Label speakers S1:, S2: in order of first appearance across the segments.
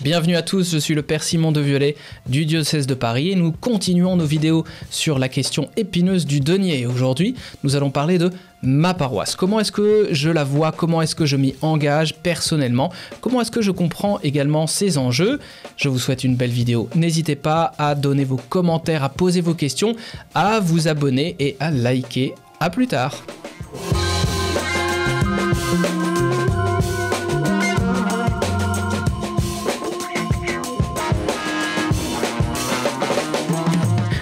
S1: Bienvenue à tous, je suis le Père Simon de Viollet du diocèse de Paris et nous continuons nos vidéos sur la question épineuse du denier. Et aujourd'hui, nous allons parler de ma paroisse. Comment est-ce que je la vois? Comment est-ce que je m'y engage personnellement? Comment est-ce que je comprends également ces enjeux? Je vous souhaite une belle vidéo. N'hésitez pas à donner vos commentaires, à poser vos questions, à vous abonner et à liker. À plus tard.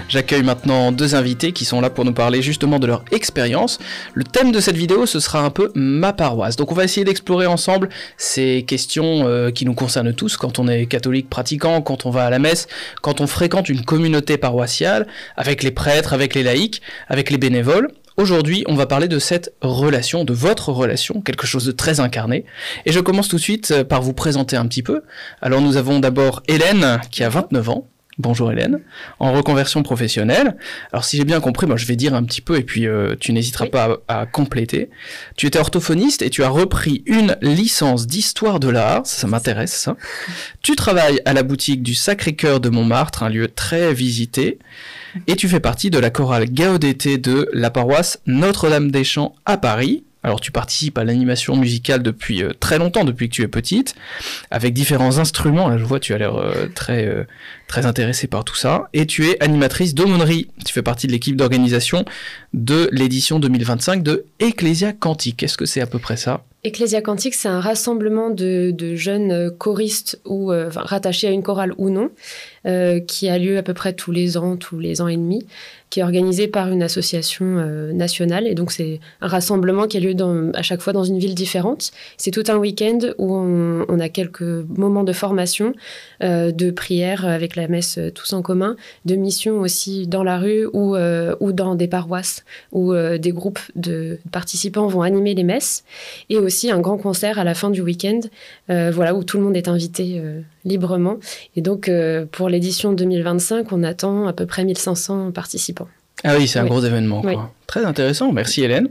S1: J'accueille maintenant deux invités qui sont là pour nous parler justement de leur expérience. Le thème de cette vidéo, ce sera un peu ma paroisse. Donc on va essayer d'explorer ensemble ces questions qui nous concernent tous quand on est catholique pratiquant, quand on va à la messe, quand on fréquente une communauté paroissiale, avec les prêtres, avec les laïcs, avec les bénévoles. Aujourd'hui, on va parler de cette relation, de votre relation, quelque chose de très incarné. Et je commence tout de suite par vous présenter un petit peu. Alors nous avons d'abord Hélène, qui a 29 ans. Bonjour Hélène, en reconversion professionnelle. Alors si j'ai bien compris, moi je vais dire un petit peu et puis tu n'hésiteras pas à compléter. Tu étais orthophoniste et tu as repris une licence d'histoire de l'art, ça m'intéresse ça. Tu travailles à la boutique du Sacré-Cœur de Montmartre, un lieu très visité, et tu fais partie de la chorale Gaudete de la paroisse Notre-Dame-des-Champs à Paris. Alors tu participes à l'animation musicale depuis très longtemps, depuis que tu es petite, avec différents instruments. Là je vois tu as l'air très intéressée par tout ça. Et tu es animatrice d'aumônerie. Tu fais partie de l'équipe d'organisation de l'édition 2025 de Ecclesia Cantique. Est-ce que c'est à peu près ça ?
S2: Ecclesia Cantique, c'est un rassemblement de jeunes choristes ou rattachés à une chorale ou non, qui a lieu à peu près tous les ans et demi, qui est organisé par une association nationale. Et donc, c'est un rassemblement qui a lieu à chaque fois dans une ville différente. C'est tout un week-end où on a quelques moments de formation, de prière avec la messe tous en commun, de missions aussi dans la rue ou dans des paroisses où des groupes de participants vont animer les messes. Et aussi un grand concert à la fin du week-end, où tout le monde est invité librement. Et donc, pour l'édition 2025, on attend à peu près 1500 participants.
S1: Ah oui, c'est un gros événement, quoi.
S2: Oui.
S1: Très intéressant, merci Hélène.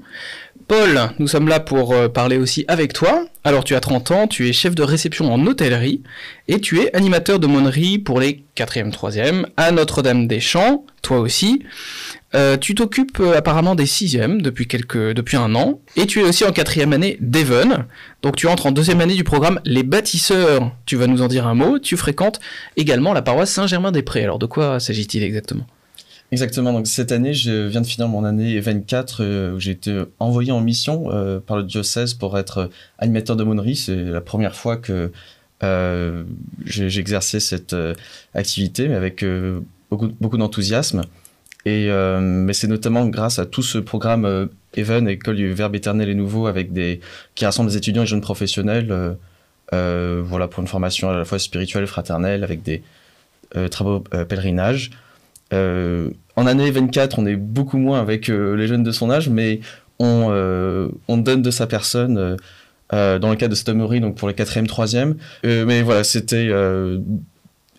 S1: Paul, nous sommes là pour parler aussi avec toi. Alors tu as 30 ans, tu es chef de réception en hôtellerie et tu es animateur d'aumônerie pour les 4e, 3e à Notre-Dame-des-Champs, toi aussi. Tu t'occupes apparemment des 6e depuis un an et tu es aussi en 4e année d'Even. Donc tu entres en 2e année du programme Les Bâtisseurs. Tu vas nous en dire un mot. Tu fréquentes également la paroisse Saint-Germain-des-Prés. Alors de quoi s'agit-il exactement ?
S3: Exactement, donc cette année, je viens de finir mon année 24 où j'ai été envoyé en mission par le diocèse pour être animateur d'aumônerie. C'est la première fois que j'ai exercé cette activité, mais avec beaucoup d'enthousiasme. Mais c'est notamment grâce à tout ce programme Even, École du Verbe éternel et nouveau, qui rassemble des étudiants et jeunes professionnels pour une formation à la fois spirituelle et fraternelle, avec des travaux pèlerinage. En année 24, on est beaucoup moins avec les jeunes de son âge, mais on donne de sa personne dans le cadre de cette aumônerie, donc pour les 4e, 3e. Mais voilà, c'était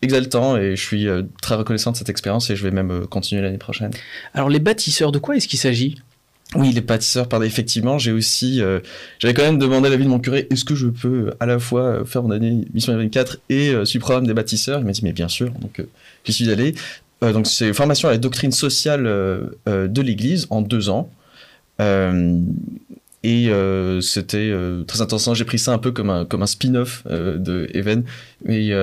S3: exaltant et je suis très reconnaissant de cette expérience et je vais même continuer l'année prochaine.
S1: Alors les bâtisseurs, de quoi est-ce qu'il s'agit ?
S3: Oui, les bâtisseurs, pardon, effectivement, j'avais quand même demandé l'avis de mon curé, est-ce que je peux à la fois faire mon année mission 24 et suivre le programme des bâtisseurs ? Il m'a dit, mais bien sûr, donc j'y suis allé. Donc c'est une formation à la doctrine sociale de l'Église en 2 ans. C'était très intéressant. J'ai pris ça un peu comme un spin-off de Even. Et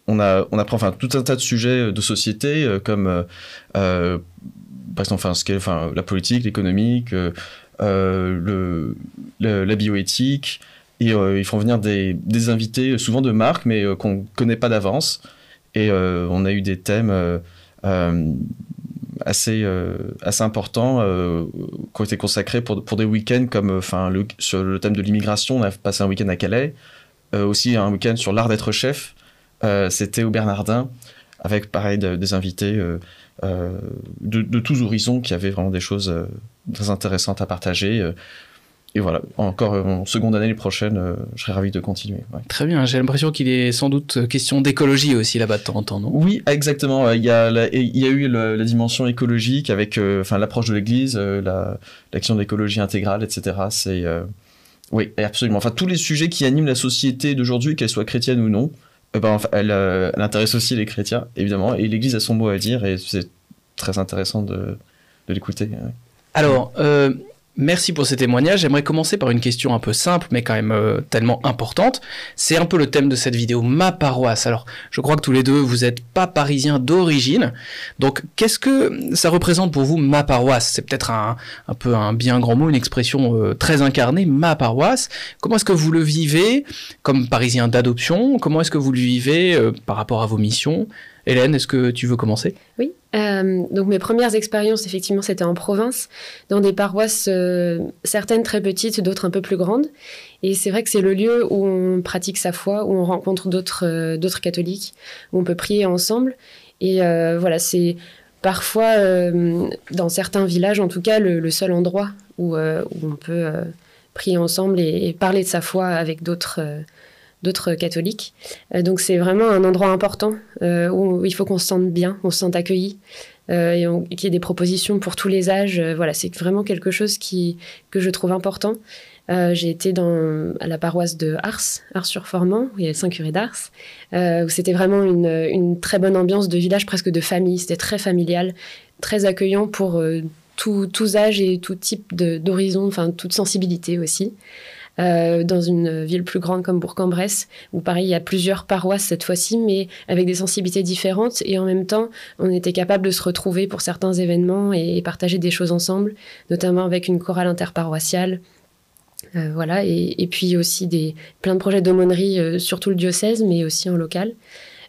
S3: on apprend tout un tas de sujets de société comme par exemple la politique, l'économique, la bioéthique. Et ils font venir des invités, souvent de marque, mais qu'on ne connaît pas d'avance. Et on a eu des thèmes assez importants qui ont été consacrés pour des week-ends comme sur le thème de l'immigration. On a passé un week-end à Calais, aussi un week-end sur l'art d'être chef. C'était au Bernardin, avec pareil des invités de tous horizons qui avaient vraiment des choses très intéressantes à partager. Et voilà, encore en seconde année prochaine, je serais ravi de continuer. Ouais.
S1: Très bien, j'ai l'impression qu'il est sans doute question d'écologie aussi là-bas de temps en temps, non ?
S3: Oui, exactement. Il y a eu la dimension écologique avec l'approche de l'Église, l'action d'écologie intégrale, etc. Oui, absolument. Tous les sujets qui animent la société d'aujourd'hui, qu'elle soit chrétienne ou non, elle intéresse aussi les chrétiens, évidemment, et l'Église a son mot à dire, et c'est très intéressant de l'écouter.
S1: Alors, merci pour ces témoignages. J'aimerais commencer par une question un peu simple, mais quand même tellement importante. C'est un peu le thème de cette vidéo, ma paroisse. Alors, je crois que tous les deux, vous n'êtes pas parisiens d'origine. Donc, qu'est-ce que ça représente pour vous, ma paroisse? C'est peut-être un peu un bien grand mot, une expression très incarnée, ma paroisse. Comment est-ce que vous le vivez comme parisien d'adoption? Comment est-ce que vous le vivez par rapport à vos missions? Hélène, est-ce que tu veux commencer?
S2: Oui, donc mes premières expériences, effectivement, c'était en province, dans des paroisses, certaines très petites, d'autres un peu plus grandes. Et c'est vrai que c'est le lieu où on pratique sa foi, où on rencontre d'autres catholiques, où on peut prier ensemble. Et voilà, c'est parfois, dans certains villages, en tout cas, le seul endroit où on peut prier ensemble et parler de sa foi avec d'autres catholiques. Donc c'est vraiment un endroit important où il faut qu'on se sente bien, on se sente accueilli et qu'il y ait des propositions pour tous les âges. Voilà, c'est vraiment quelque chose que je trouve important. J'ai été à la paroisse de Ars-sur-Formant, où il y a le Saint-Curé d'Ars, où c'était vraiment une très bonne ambiance de village, presque de famille. C'était très familial, très accueillant pour tous âges et tout type d'horizon, enfin toute sensibilité aussi. Dans une ville plus grande comme Bourg-en-Bresse, où pareil, il y a plusieurs paroisses cette fois-ci, mais avec des sensibilités différentes. Et en même temps, on était capable de se retrouver pour certains événements et partager des choses ensemble, notamment avec une chorale interparoissiale. Voilà, et puis aussi plein de projets d'aumônerie sur tout le diocèse, mais aussi en local,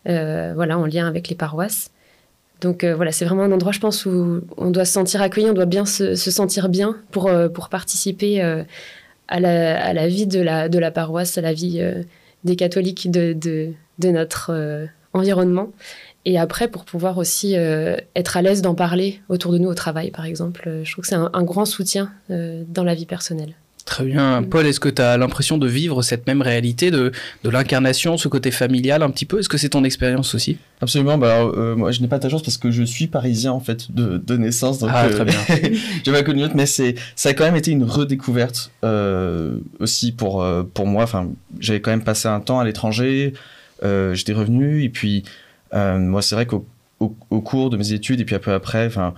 S2: voilà, en lien avec les paroisses. Donc voilà, c'est vraiment un endroit, je pense, où on doit se sentir accueilli, on doit bien se sentir bien pour participer à la vie de la paroisse, à la vie des catholiques de notre environnement. Et après, pour pouvoir aussi être à l'aise d'en parler autour de nous au travail, par exemple. Je trouve que c'est un grand soutien dans la vie personnelle.
S1: Très bien. Paul, est-ce que tu as l'impression de vivre cette même réalité de l'incarnation, ce côté familial un petit peu? Est-ce que c'est ton expérience aussi?
S3: Absolument. Moi, je n'ai pas ta chance parce que je suis parisien en fait de naissance. Donc,
S1: très bien.
S3: Je n'ai pas connu d'autre, mais ça a quand même été une redécouverte aussi pour moi. Enfin, j'avais quand même passé un temps à l'étranger. J'étais revenu et puis moi, c'est vrai qu'au cours de mes études et puis un peu après, enfin.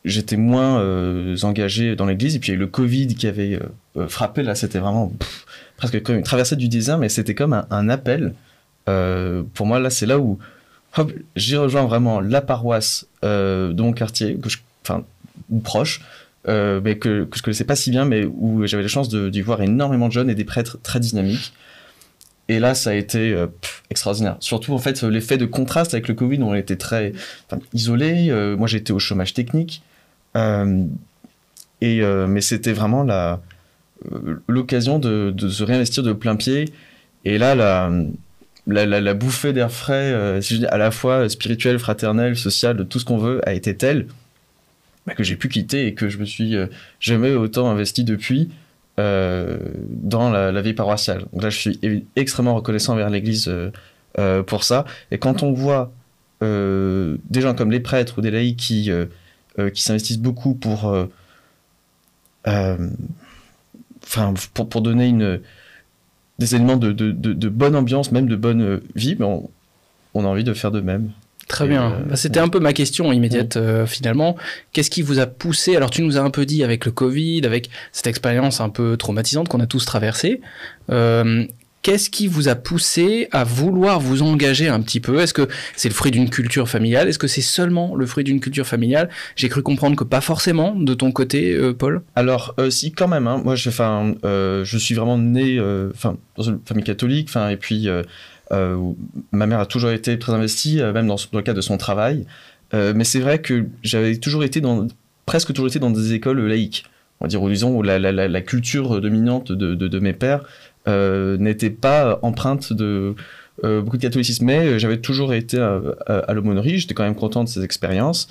S3: J'étais moins engagé dans l'église, et puis il y a eu le Covid qui avait frappé, là c'était vraiment presque comme une traversée du désert, mais c'était comme un appel. Pour moi, là c'est là où j'ai rejoint vraiment la paroisse de mon quartier, ou proche, mais que je connaissais pas si bien, mais où j'avais la chance d'y voir énormément de jeunes et des prêtres très dynamiques. Et là, ça a été extraordinaire. Surtout, en fait, l'effet de contraste avec le Covid, où on était très isolés. Moi, j'étais au chômage technique. Mais c'était vraiment l'occasion de se réinvestir de plein pied. Et là, la bouffée d'air frais, à la fois spirituelle, fraternelle, sociale, de tout ce qu'on veut, a été telle que j'ai pu quitter et que je me suis jamais autant investi depuis dans la vie paroissiale. Donc là, je suis extrêmement reconnaissant envers l'Église pour ça. Et quand on voit des gens comme les prêtres ou des laïcs qui s'investissent beaucoup pour donner des éléments de bonne ambiance, même de bonne vie, mais on a envie de faire de même.
S1: Très bien. C'était un peu ma question immédiate finalement. Qu'est-ce qui vous a poussé? Alors tu nous as un peu dit avec le Covid, avec cette expérience un peu traumatisante qu'on a tous traversée. Qu'est-ce qui vous a poussé à vouloir vous engager un petit peu? Est-ce que c'est le fruit d'une culture familiale? Est-ce que c'est seulement le fruit d'une culture familiale? J'ai cru comprendre que pas forcément de ton côté, Paul.
S3: Alors, si, quand même. Hein. Moi, je suis vraiment né dans une famille catholique. Et puis, ma mère a toujours été très investie, même dans le cadre de son travail. Mais c'est vrai que j'avais presque toujours été dans des écoles laïques. On va dire, où la culture dominante de mes pères n'était pas empreinte de beaucoup de catholicisme, mais j'avais toujours été à l'aumônerie. J'étais quand même content de ces expériences,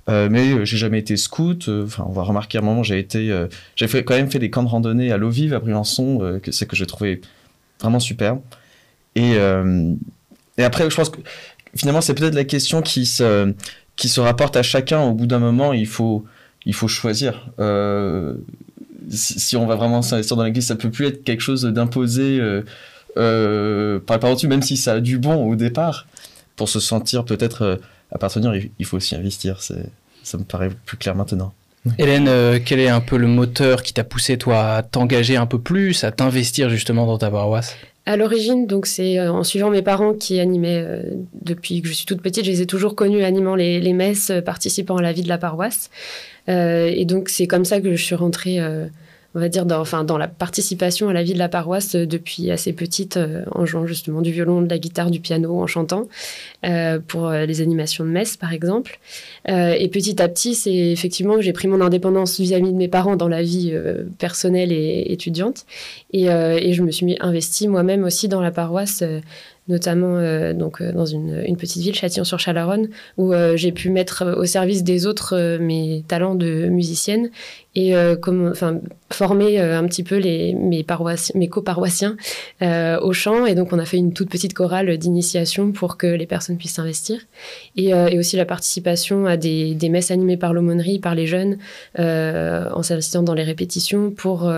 S3: mais j'ai jamais été scout. On va remarquer à un moment, j'ai quand même fait des camps de randonnée à l'eau vive à Briançon, que j'ai trouvé vraiment super. Et après, je pense que finalement, c'est peut-être la question qui se rapporte à chacun. Au bout d'un moment, il faut choisir. Si on va vraiment s'investir dans l'église, ça peut plus être quelque chose d'imposé par par-dessus, même si ça a du bon au départ. Pour se sentir peut-être appartenir, il faut aussi investir. Ça me paraît plus clair maintenant.
S1: Hélène, quel est un peu le moteur qui t'a poussé, toi, à t'engager un peu plus, à t'investir justement dans ta paroisse ?
S2: À l'origine, donc c'est en suivant mes parents qui animaient depuis que je suis toute petite, je les ai toujours connus animant les messes, participant à la vie de la paroisse. Et donc c'est comme ça que je suis rentrée, on va dire, dans la participation à la vie de la paroisse depuis assez petite, en jouant justement du violon, de la guitare, du piano, en chantant, pour les animations de messe, par exemple. Et petit à petit, c'est effectivement que j'ai pris mon indépendance vis-à-vis de mes parents dans la vie personnelle et étudiante. Et je me suis investie moi-même aussi dans la paroisse, notamment dans une petite ville, Châtillon-sur-Chalaronne, où j'ai pu mettre au service des autres mes talents de musicienne et former un petit peu mes coparoissiens au chant. Et donc, on a fait une toute petite chorale d'initiation pour que les personnes puissent s'investir. Et aussi la participation à des messes animées par l'aumônerie, par les jeunes, en s'investissant dans les répétitions pour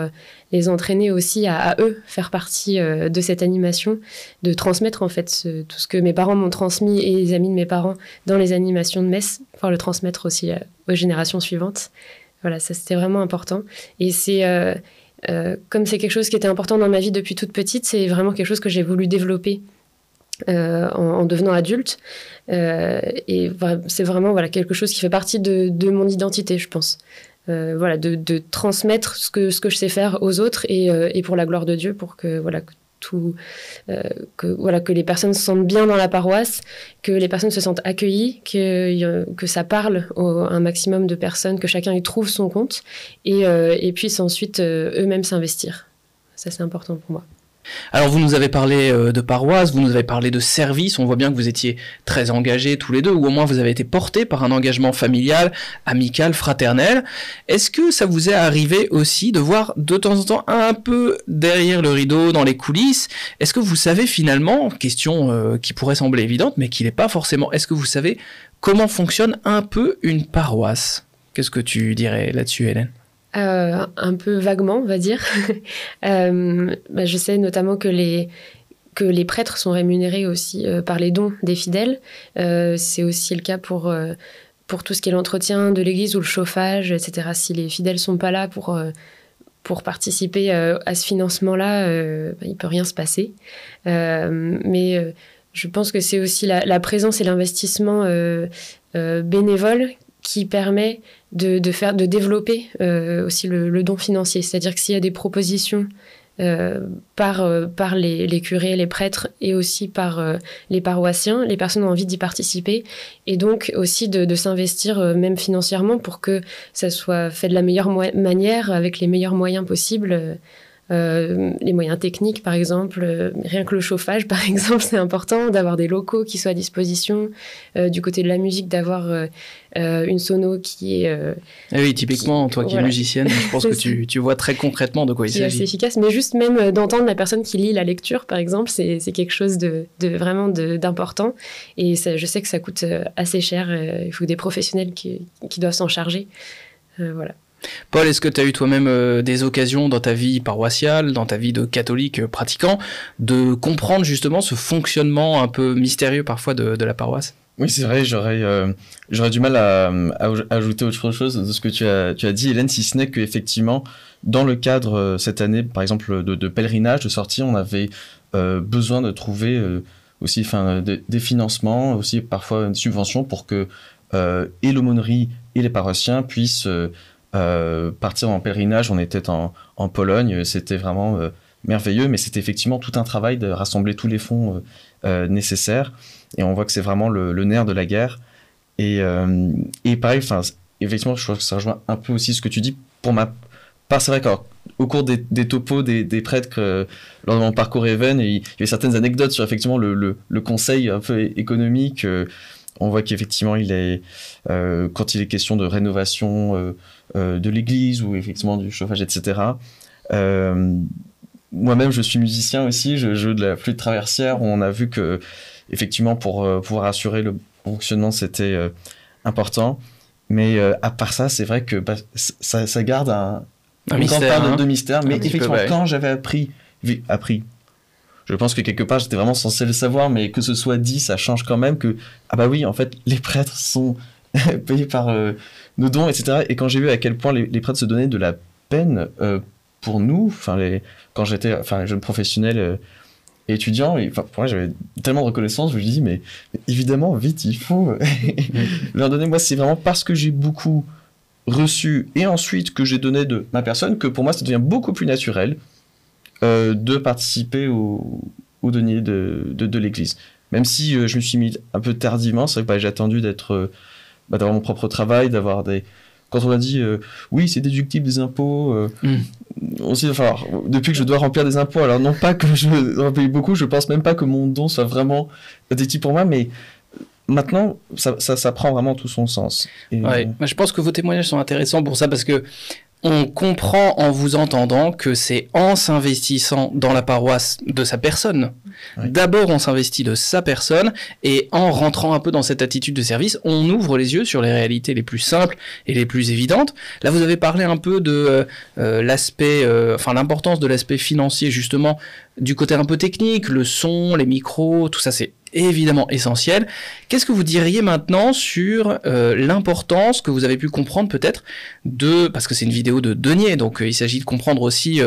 S2: les entraîner aussi à eux faire partie de cette animation, de transmettre en fait tout ce que mes parents m'ont transmis et les amis de mes parents dans les animations de messe, pour le transmettre aussi aux générations suivantes. Voilà, ça c'était vraiment important. Et c'est comme c'est quelque chose qui était important dans ma vie depuis toute petite, c'est vraiment quelque chose que j'ai voulu développer en devenant adulte. Et c'est vraiment quelque chose qui fait partie de mon identité, je pense. De transmettre ce que je sais faire aux autres et pour la gloire de Dieu, pour que que les personnes se sentent bien dans la paroisse, que les personnes se sentent accueillies, que ça parle à un maximum de personnes, que chacun y trouve son compte et puisse ensuite eux-mêmes s'investir. Ça, c'est important pour moi.
S1: Alors vous nous avez parlé de paroisse, vous nous avez parlé de service, on voit bien que vous étiez très engagés tous les deux, ou au moins vous avez été portés par un engagement familial, amical, fraternel. Est-ce que ça vous est arrivé aussi de voir de temps en temps un peu derrière le rideau, dans les coulisses ? Est-ce que vous savez finalement, question qui pourrait sembler évidente, mais qui n'est pas forcément, est-ce que vous savez comment fonctionne un peu une paroisse ? Qu'est-ce que tu dirais là-dessus, Hélène ?
S2: Un peu vaguement, on va dire. Je sais notamment que les prêtres sont rémunérés aussi par les dons des fidèles. C'est aussi le cas pour tout ce qui est l'entretien de l'église ou le chauffage, etc. Si les fidèles ne sont pas là pour participer à ce financement-là, il ne peut rien se passer. Mais je pense que c'est aussi la présence et l'investissement bénévole qui permet de développer aussi le don financier. C'est-à-dire que s'il y a des propositions par les curés, les prêtres et aussi par les paroissiens, les personnes ont envie d'y participer et donc aussi de s'investir même financièrement pour que ça soit fait de la meilleure manière, avec les meilleurs moyens possibles. Les moyens techniques, par exemple, rien que le chauffage, par exemple, c'est important d'avoir des locaux qui soient à disposition. Du côté de la musique, d'avoir une sono qui est...
S1: oui, typiquement, toi qui es musicienne, je pense que tu vois très concrètement de quoi il s'agit.
S2: C'est efficace, mais juste même d'entendre la personne qui lit la lecture, par exemple, c'est quelque chose vraiment d'important. Et ça, je sais que ça coûte assez cher. Il faut des professionnels qui doivent s'en charger. Voilà.
S1: Paul, est-ce que tu as eu toi-même des occasions dans ta vie paroissiale, dans ta vie de catholique pratiquant, de comprendre justement ce fonctionnement un peu mystérieux parfois de la paroisse ?
S3: Oui, c'est vrai, j'aurais du mal à ajouter autre chose de ce que tu as dit, Hélène, si ce n'est qu'effectivement, dans le cadre cette année, par exemple, de pèlerinage, de sortie, on avait besoin de trouver aussi des financements, aussi parfois une subvention pour que et l'aumônerie et les paroissiens puissent partir en pèlerinage. On était en Pologne, c'était vraiment merveilleux, mais c'était effectivement tout un travail de rassembler tous les fonds nécessaires, et on voit que c'est vraiment le nerf de la guerre. Et pareil, effectivement, je crois que ça rejoint un peu aussi ce que tu dis. Pour ma part, c'est vrai qu'au cours des topos des prêtres, lors de mon parcours Even, il y avait certaines anecdotes sur effectivement le conseil un peu économique. On voit qu'effectivement, quand il est question de rénovation de l'église ou effectivement du chauffage, etc. Moi-même, je suis musicien aussi, je joue de la flûte traversière. On a vu que, effectivement, pour pouvoir assurer le fonctionnement, c'était important. Mais à part ça, c'est vrai que ça garde une grande part de mystère. Mais effectivement, quand j'avais appris, je pense que quelque part, j'étais vraiment censé le savoir, mais que ce soit dit, ça change quand même que, ah bah oui, en fait, les prêtres sont payés par nos dons, etc. Et quand j'ai vu à quel point les prêtres se donnaient de la peine pour nous, quand j'étais jeune professionnel et étudiant, pour moi, j'avais tellement de reconnaissance, je me dis, mais évidemment, vite, il faut leur donner. Moi, c'est vraiment parce que j'ai beaucoup reçu et ensuite que j'ai donné de ma personne que pour moi, ça devient beaucoup plus naturel de participer au denier de l'Église. Même si je me suis mis un peu tardivement, c'est vrai que j'ai attendu d'avoir mon propre travail, d'avoir des... Quand on a dit oui, c'est déductible des impôts, aussi, depuis que je dois remplir des impôts, alors non pas que je en paye beaucoup, je pense même pas que mon don soit vraiment déductible pour moi, mais maintenant, ça prend vraiment tout son sens.
S1: Ouais, je pense que vos témoignages sont intéressants pour ça, parce que on comprend en vous entendant que c'est en s'investissant dans la paroisse de sa personne. Oui. D'abord, on s'investit de sa personne, et en rentrant un peu dans cette attitude de service, on ouvre les yeux sur les réalités les plus simples et les plus évidentes. Là, vous avez parlé un peu de l'importance de l'aspect financier, justement, du côté un peu technique, le son, les micros, tout ça, c'est évidemment essentiel. Qu'est-ce que vous diriez maintenant sur l'importance que vous avez pu comprendre peut-être parce que c'est une vidéo de denier, donc il s'agit de comprendre aussi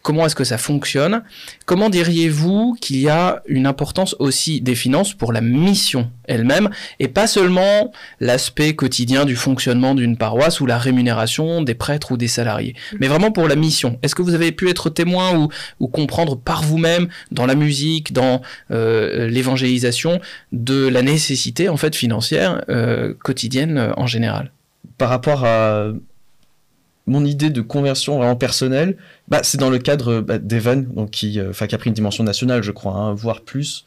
S1: comment est-ce que ça fonctionne. Comment diriez-vous qu'il y a une importance aussi des finances pour la mission elle-même, et pas seulement l'aspect quotidien du fonctionnement d'une paroisse ou la rémunération des prêtres ou des salariés, mais vraiment pour la mission? Est-ce que vous avez pu être témoin ou comprendre par vous-même, dans la musique, dans l'évangélisation, de la nécessité en fait financière quotidienne en général?
S3: Par rapport à mon idée de conversion vraiment personnelle, c'est dans le cadre d'Evan, donc qui a pris une dimension nationale, je crois, voire plus,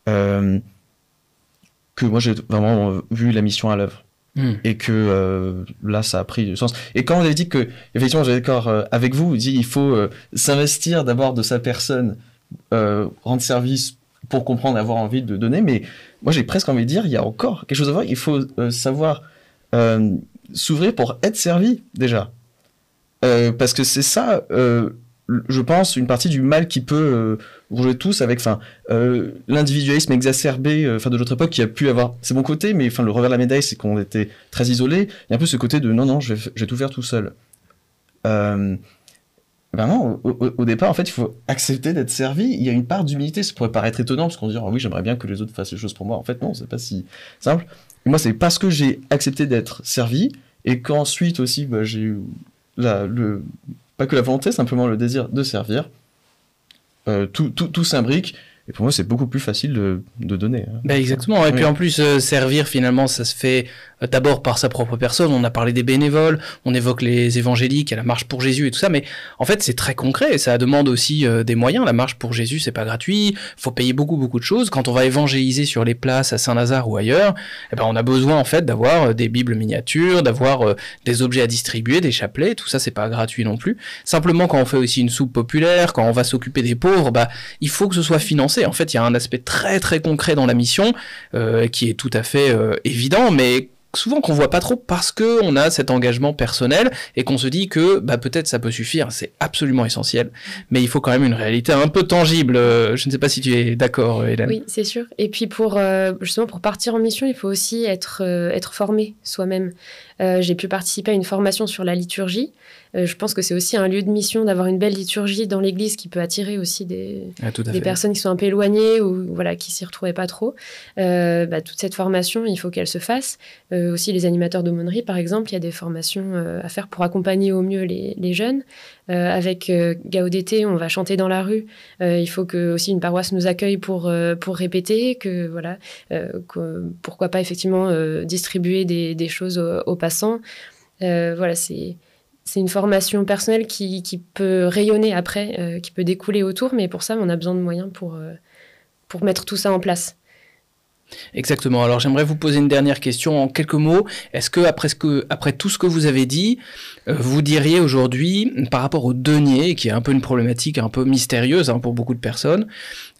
S3: que moi j'ai vraiment vu la mission à l'œuvre. Et que là, ça a pris du sens. Et quand on avait dit que, effectivement, j'étais d'accord avec vous, il faut s'investir d'abord de sa personne, rendre service pour comprendre, avoir envie de donner, mais moi j'ai presque envie de dire, il y a encore quelque chose à voir, il faut savoir s'ouvrir pour être servi déjà. Parce que c'est ça, je pense, une partie du mal qui peut rouler tous avec l'individualisme exacerbé de notre époque, qui a pu avoir, c'est mon côté, mais le revers de la médaille, c'est qu'on était très isolés. Il y a un peu ce côté de non, je vais tout faire tout seul. Vraiment, au départ, en fait, il faut accepter d'être servi. Il y a une part d'humilité, ça pourrait paraître étonnant, parce qu'on dit, oui, j'aimerais bien que les autres fassent les choses pour moi. En fait, non, c'est pas si simple. Et moi, c'est parce que j'ai accepté d'être servi, et qu'ensuite aussi, j'ai eu pas que la volonté, simplement le désir de servir. Tout s'imbrique, et pour moi, c'est beaucoup plus facile de donner.
S1: Exactement, et puis en plus, servir, finalement, ça se fait d'abord par sa propre personne. On a parlé des bénévoles, on évoque les évangéliques, et la marche pour Jésus et tout ça, mais en fait, c'est très concret, et ça demande aussi des moyens. La marche pour Jésus, c'est pas gratuit, faut payer beaucoup de choses. Quand on va évangéliser sur les places à Saint-Lazare ou ailleurs, on a besoin, en fait, d'avoir des bibles miniatures, d'avoir des objets à distribuer, des chapelets, tout ça, c'est pas gratuit non plus. Simplement, quand on fait aussi une soupe populaire, quand on va s'occuper des pauvres, il faut que ce soit financé. En fait, il y a un aspect très très concret dans la mission qui est tout à fait évident, mais souvent qu'on voit pas trop parce que on a cet engagement personnel et qu'on se dit que peut-être ça peut suffire, c'est absolument essentiel, mais il faut quand même une réalité un peu tangible. Je ne sais pas si tu es d'accord, Hélène.
S2: Oui, c'est sûr. Et puis justement pour partir en mission, il faut aussi être formé soi-même. J'ai pu participer à une formation sur la liturgie. Je pense que c'est aussi un lieu de mission d'avoir une belle liturgie dans l'église qui peut attirer aussi des personnes qui sont un peu éloignées ou qui s'y retrouvaient pas trop. Toute cette formation, il faut qu'elle se fasse. Aussi les animateurs d'aumônerie, par exemple, il y a des formations à faire pour accompagner au mieux les jeunes. Avec Gaudete, on va chanter dans la rue. Il faut que aussi une paroisse nous accueille pour répéter, pourquoi pas effectivement distribuer des choses aux passants. C'est une formation personnelle qui peut rayonner après, qui peut découler autour, mais pour ça, on a besoin de moyens pour mettre tout ça en place.
S1: Exactement. Alors j'aimerais vous poser une dernière question en quelques mots. Est-ce que après tout ce que vous avez dit, vous diriez aujourd'hui, par rapport au denier, qui est un peu une problématique un peu mystérieuse pour beaucoup de personnes,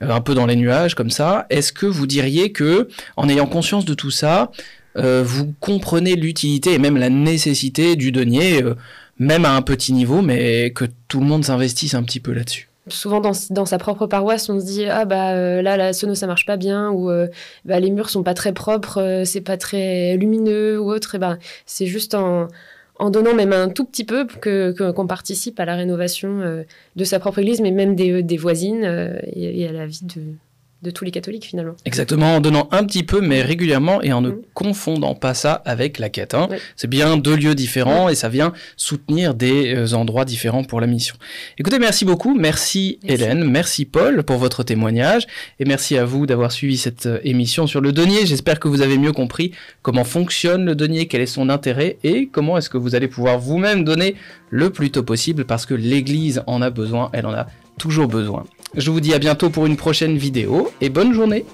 S1: un peu dans les nuages comme ça, est-ce que vous diriez que, en ayant conscience de tout ça, vous comprenez l'utilité et même la nécessité du denier, même à un petit niveau, mais que tout le monde s'investisse un petit peu là-dessus?
S2: souvent dans sa propre paroisse, on se dit là la sono ça marche pas bien, ou les murs sont pas très propres, c'est pas très lumineux ou autre. Et c'est juste en donnant même un tout petit peu qu'on participe à la rénovation de sa propre église, mais même des voisines et à la vie de tous les catholiques finalement.
S1: Exactement, en donnant un petit peu mais régulièrement et en ne confondant pas ça avec la quête. Hein. C'est bien 2 lieux différents et ça vient soutenir des endroits différents pour la mission. Écoutez, merci beaucoup, merci Hélène, merci Paul pour votre témoignage et merci à vous d'avoir suivi cette émission sur le denier. J'espère que vous avez mieux compris comment fonctionne le denier, quel est son intérêt et comment est-ce que vous allez pouvoir vous-même donner le plus tôt possible parce que l'Église en a besoin, elle en a toujours besoin. Je vous dis à bientôt pour une prochaine vidéo et bonne journée.